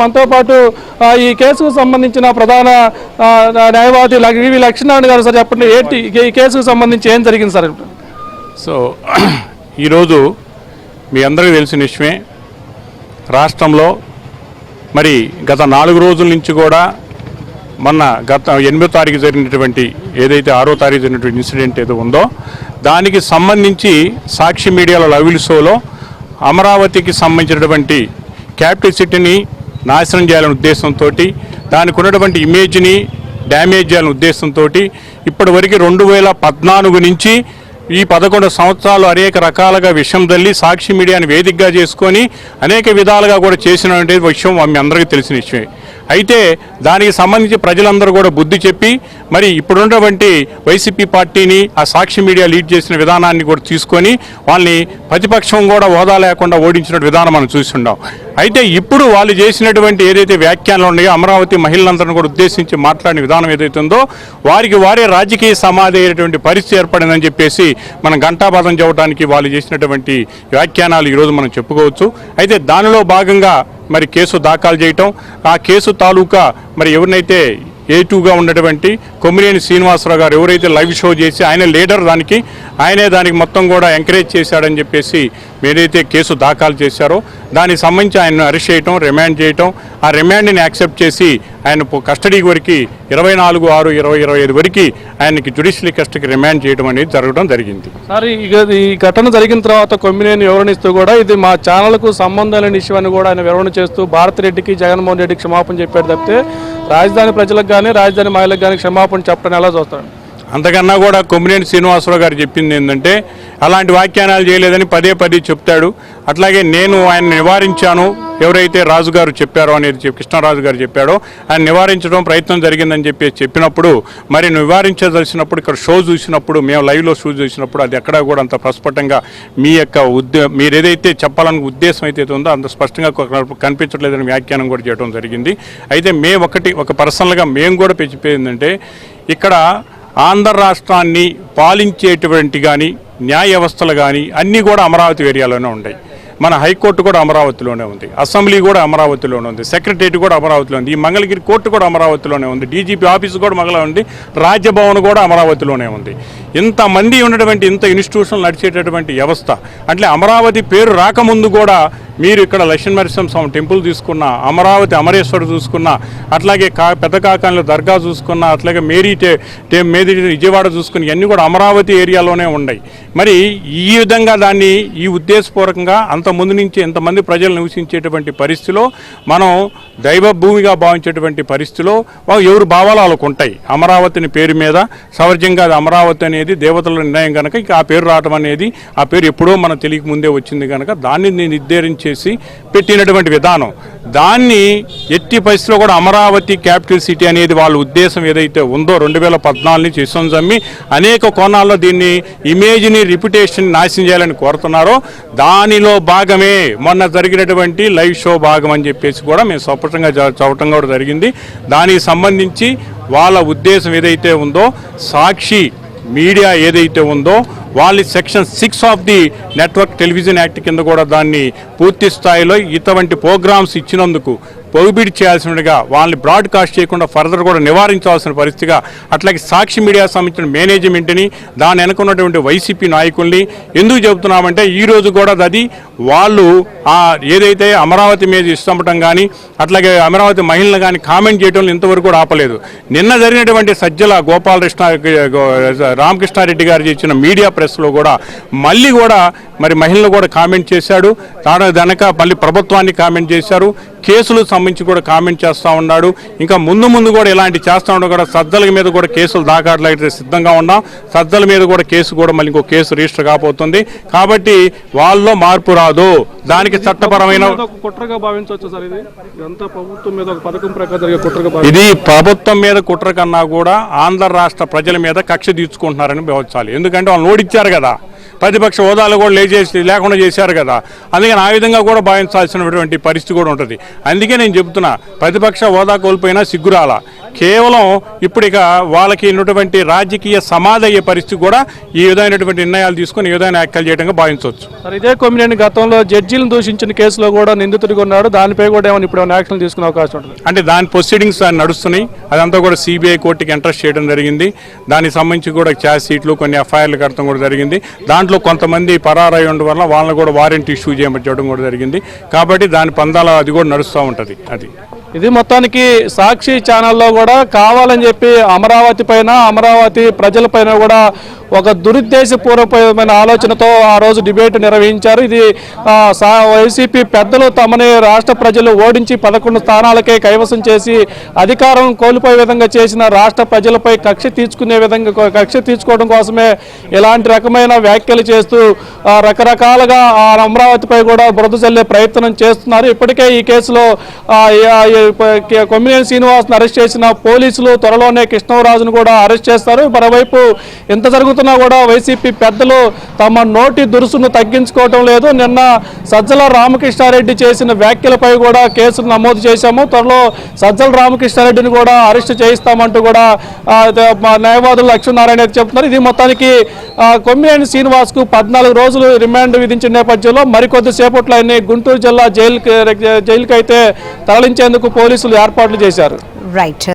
మనతో పాటు ఈ కేసుకు సంబంధించిన ప్రధాన న్యాయవాది వివి లక్ష్మీనారాయణ గారు. సార్ చెప్పండి, ఏంటి ఈ కేసుకు సంబంధించి ఏం జరిగింది సార్? సో ఈరోజు మీ అందరికీ తెలిసిన విషయమే, రాష్ట్రంలో మరి గత 4 రోజుల నుంచి కూడా గత 8వ తారీఖు జరిగినటువంటి ఏదైతే 6వ తారీఖు జరిగినటువంటి ఇన్సిడెంట్ ఏదో ఉందో దానికి సంబంధించి సాక్షి మీడియాలో లైవ్ షోలో అమరావతికి సంబంధించినటువంటి క్యాపిటల్ సిటీని నాశనం చేయాలనే ఉద్దేశంతో, దానికి ఉన్నటువంటి ఇమేజ్ని డ్యామేజ్ చేయాలనే ఉద్దేశంతో ఇప్పటివరకు 2014 నుంచి ఈ 11 సంవత్సరాలు అనేక రకాలుగా విషయం తల్లి సాక్షి మీడియాని వేదికగా చేసుకొని అనేక విధాలుగా కూడా చేసినటువంటి విషయం మీ అందరికీ తెలిసిన విషయమే. అయితే దానికి సంబంధించి ప్రజలందరూ కూడా బుద్ధి చెప్పి మరి ఇప్పుడున్నటువంటి వైసీపీ పార్టీని ఆ సాక్షి మీడియా లీడ్ చేసిన విధానాన్ని కూడా తీసుకొని వాళ్ళని ప్రతిపక్షం కూడా హోదా లేకుండా ఓడించిన విధానం మనం చూస్తున్నాం. అయితే ఇప్పుడు వాళ్ళు చేసినటువంటి ఏదైతే వ్యాఖ్యానాలు ఉన్నాయో అమరావతి మహిళలందరినీ కూడా ఉద్దేశించి మాట్లాడిన విధానం ఏదైతే ఉందో వారికి వారే రాజకీయ సమాధి అయ్యేటువంటి పరిస్థితి ఏర్పడిందని చెప్పేసి మనం ఘంటాబాదం చెప్పడానికి వాళ్ళు చేసినటువంటి వ్యాఖ్యానాలు ఈరోజు మనం చెప్పుకోవచ్చు. అయితే దానిలో భాగంగా మరి కేసు దాఖలు చేయటం, ఆ కేసు తాలూకా మరి ఎవరినైతే A2గా ఉన్నటువంటి కొమ్మినేని శ్రీనివాసరావు గారు ఎవరైతే లైవ్ షో చేసి ఆయన లీడర్ ఆయనే దానికి మొత్తం కూడా ఎంకరేజ్ చేశాడని చెప్పేసి ఏదైతే కేసు దాఖలు చేశారో దానికి సంబంధించి ఆయన్ను అరెస్ట్ చేయటం, రిమాండ్ చేయటం, ఆ రిమాండ్ని యాక్సెప్ట్ చేసి ఆయన కస్టడీకి వరకు 24/6/2025 వరకు ఆయనకి జ్యుడిషియల్ కస్టడీకి రిమాండ్ చేయడం అనేది జరగడం జరిగింది. సార్ ఈ ఘటన జరిగిన తర్వాత కొమ్మినేని వివరణిస్తూ కూడా ఇది మా ఛానల్కు సంబంధం లేని ఇష్యూ అని కూడా ఆయన వివరణ చేస్తూ భారతిరెడ్డికి జగన్మోహన్ రెడ్డికి క్షమాపణ చెప్పాడు తప్పితే రాజధాని ప్రజలకు కానీ రాజధాని మహిళలకు కానీ క్షమాపణ చెప్పడం ఎలా చూస్తాడు? అంతకన్నా కూడా కొమ్మినేని శ్రీనివాసరావు గారు చెప్పింది ఏంటంటే అలాంటి వ్యాఖ్యానాలు చేయలేదని పదే చెప్తాడు. అట్లాగే నేను ఆయన నివారించాను, ఎవరైతే రాజుగారు చెప్పారో అనేది కృష్ణరాజు గారు చెప్పాడో ఆయన నివారించడం ప్రయత్నం జరిగిందని చెప్పినప్పుడు మరి నివారించదలిసినప్పుడు ఇక్కడ షో చూసినప్పుడు మేము లైవ్లో షో చూసినప్పుడు అది ఎక్కడా కూడా అంత ప్రస్ఫుటంగా మీ యొక్క మీరు ఏదైతే చెప్పాలన్న ఉద్దేశం అయితే ఉందో అంత స్పష్టంగా కనిపించట్లేదని వ్యాఖ్యానం కూడా చేయడం జరిగింది. అయితే ఒక పర్సనల్గా మేము కూడా చెప్పేందంటే ఇక్కడ ఆంధ్ర రాష్ట్రాన్ని పాలించేటువంటి కానీ న్యాయ వ్యవస్థలు కానీ అన్నీ కూడా అమరావతి ఏరియాలోనే ఉన్నాయి. మన హైకోర్టు కూడా అమరావతిలోనే ఉంది, అసెంబ్లీ కూడా అమరావతిలోనే ఉంది, సెక్రటరియట్ కూడా అమరావతిలో ఉంది, ఈ మంగళగిరి కోర్టు కూడా అమరావతిలోనే ఉంది, డీజీపీ ఆఫీసు కూడా మంగళగిరి ఉంది, రాజ్యభవన్ కూడా అమరావతిలోనే ఉంది. ఇంతమంది ఉన్నటువంటి ఇంత ఇన్స్టిట్యూషన్లు నడిచేటటువంటి వ్యవస్థ అంటే అమరావతి పేరు రాకముందు కూడా మీరు ఇక్కడ లక్ష్మీనరసింహస్వామి టెంపుల్ తీసుకున్న, అమరావతి అమరేశ్వరు చూసుకున్న, అట్లాగే పెద్ద కాకానిలో దర్గా చూసుకున్న, అట్లాగే మేరీ విజయవాడ చూసుకుని ఇవన్నీ కూడా అమరావతి ఏరియాలోనే ఉన్నాయి. మరి ఈ విధంగా దాన్ని ఈ ఉద్దేశపూర్వకంగా అంత ముందు నుంచి ఎంతమంది ప్రజలు నివసించేటువంటి పరిస్థితిలో మనం దైవ భూమిగా భావించేటువంటి పరిస్థితిలో ఎవరు భావాలు వాళ్ళకు ఉంటాయి. అమరావతిని పేరు మీద సవర్జంగా అమరావతి అనేది దేవతల నిర్ణయం కనుక ఇక ఆ పేరు రావడం అనేది ఆ పేరు ఎప్పుడో మనం తెలియక ముందే వచ్చింది కనుక దాన్ని నిర్ధారించేసి పెట్టినటువంటి విధానం, దాన్ని ఎట్టి పరిస్థితిలో కూడా అమరావతి క్యాపిటల్ సిటీ అనేది వాళ్ళ ఉద్దేశం ఏదైతే ఉందో 2014 నుంచి విశ్వం జమ్మి అనేక కోణాల్లో దీన్ని ఇమేజ్ని రిప్యుటేషన్ నాశనం చేయాలని కోరుతున్నారో దానిలో భాగమే మొన్న జరిగినటువంటి లైవ్ షో భాగం అని చెప్పేసి కూడా మేము స్పష్టంగా చెప్పడం కూడా జరిగింది. దానికి సంబంధించి వాళ్ళ ఉద్దేశం ఏదైతే ఉందో సాక్షి మీడియా ఏదైతే ఉందో వాళ్ళ section 6 of the network television act కింద కూడా దాన్ని పూర్తి స్థాయిలో ఇటువంటి ప్రోగ్రామ్స్ ఇచ్చినందుకు ప్రొహిబిట్ చేయాల్సినట్టుగా వాళ్ళని బ్రాడ్కాస్ట్ చేయకుండా ఫర్దర్ కూడా నివారించాల్సిన పరిస్థితిగా, అట్లాగే సాక్షి మీడియా సంబంధించిన మేనేజ్మెంట్ని దాని వెనుకున్నటువంటి వైసీపీ నాయకుల్ని ఎందుకు చెబుతున్నామంటే ఈరోజు కూడా అది వాళ్ళు ఏదైతే అమరావతి మీద ఇష్టపడటం కానీ అట్లాగే అమరావతి మహిళలు కానీ కామెంట్ చేయడం ఇంతవరకు కూడా ఆపలేదు. నిన్న జరిగినటువంటి సజ్జల రామకృష్ణారెడ్డి గారు ఇచ్చిన మీడియా ప్రెస్లో కూడా మళ్ళీ కూడా మరి మహిళలు కూడా కామెంట్ చేశాడు, దానికి మళ్ళీ ప్రభుత్వాన్ని కామెంట్ చేశారు, కేసులకు సంబంధించి కూడా కామెంట్ చేస్తూ ఉన్నాడు. ఇంకా ముందు కూడా ఇలాంటి చేస్తూ ఉండడం కూడా సజ్జల మీద కూడా కేసులు దాఖలైతే సిద్ధంగా ఉన్నాం. సజ్జల మీద కూడా కేసు కూడా మళ్ళీ ఇంకో కేసు రిజిస్టర్ కాబోతుంది. కాబట్టి వాళ్ళలో మార్పు రాదు, దానికి చట్టపరమైన కుట్రగా భావించవచ్చు సార్. ఇది ప్రభుత్వం మీద కుట్ర కన్నా కూడా ఆంధ్ర రాష్ట్ర ప్రజల మీద కక్ష తీర్చుకుంటున్నారని భావించాలి. ఎందుకంటే వాళ్ళు ఓడిచ్చారు కదా, ప్రతిపక్ష హోదాలు కూడా లేకుండా చేశారు కదా. అందుకని ఆ విధంగా కూడా భావించాల్సినటువంటి పరిస్థితి కూడా ఉంటుంది. అందుకే నేను చెబుతున్నా, ప్రతిపక్ష హోదా కోల్పోయినా సిగ్గురాల. కేవలం ఇప్పుడు ఇక వాళ్ళకి ఉన్నటువంటి రాజకీయ సమాధి అయ్యే పరిస్థితి కూడా ఈ విధమైనటువంటి నిర్ణయాలు తీసుకుని ఈ విధమైన వ్యాఖ్యలు చేయడంగా భావించవచ్చు. మరి ఇదే కొమ్మినేని గతంలో జడ్జీలను దూషించిన కేసులో కూడా నిందితుడిగా ఉన్నాడు. దానిపై కూడా ఏమైనా ఇప్పుడు యాక్షన్ తీసుకునే అవకాశం ఉంటుంది? అంటే దాని ప్రొసీడింగ్స్ నడుస్తున్నాయి. అదంతా కూడా సిబిఐ కోర్టుకి ఎంట్రస్ట్ చేయడం జరిగింది. దానికి సంబంధించి కూడా ఛార్జ్ షీట్లు, కొన్ని ఎఫ్ఐఆర్లు కడతాం కూడా జరిగింది. దాంట్లో కొంతమంది పరారై ఉండడం వల్ల వాళ్ళని కూడా వారెంట్ ఇష్యూ చేయడం కూడా జరిగింది. కాబట్టి దాని పందాల అది కూడా నడుస్తూ ఉంటుంది. ఇది మొత్తానికి సాక్షి ఛానల్లో కూడా కావాలని చెప్పి అమరావతి పైన, అమరావతి ప్రజలపైన కూడా ఒక దురుద్దేశపూర్వకమైన ఆలోచనతో ఆ రోజు డిబేట్ నిర్వహించారు. ఇది వైసీపీ పెద్దలు తమని రాష్ట్ర ప్రజలు ఓడించి 11 స్థానాలకే కైవసం చేసి అధికారం కోల్పోయే విధంగా చేసిన రాష్ట్ర ప్రజలపై కక్ష తీర్చుకోవడం కోసమే ఇలాంటి రకమైన వ్యాఖ్యలు చేస్తూ రకరకాలుగా అమరావతిపై కూడా బురద చల్లే ప్రయత్నం చేస్తున్నారు. ఇప్పటికే ఈ కేసులో కొమ్మినేని శ్రీనివాస్ను అరెస్ట్ చేసిన పోలీసులు త్వరలోనే కృష్ణరాజును కూడా అరెస్ట్ చేస్తారు. మరోవైపు ఎంత జరుగుతున్నా కూడా వైసీపీ పెద్దలు తమ నోటి దురుసును తగ్గించుకోవటం లేదు. నిన్న సజ్జల రామకృష్ణారెడ్డి చేసిన వ్యాఖ్యలపై కూడా కేసులు నమోదు చేశాము. త్వరలో సజ్జల రామకృష్ణారెడ్డిని కూడా అరెస్ట్ చేయిస్తామంటూ కూడా న్యాయవాదులు లక్ష్మీనారాయణ చెబుతున్నారు. ఇది మొత్తానికి కొమ్మినేని శ్రీనివాస్కు 14 రోజులు రిమాండ్ విధించిన నేపథ్యంలో మరికొద్ది సేపట్లో ఆయన గుంటూరు జిల్లా జైలుకి అయితే తరలించేందుకు పోలీసులు ఏర్పాట్లు చేశారు. రైట్.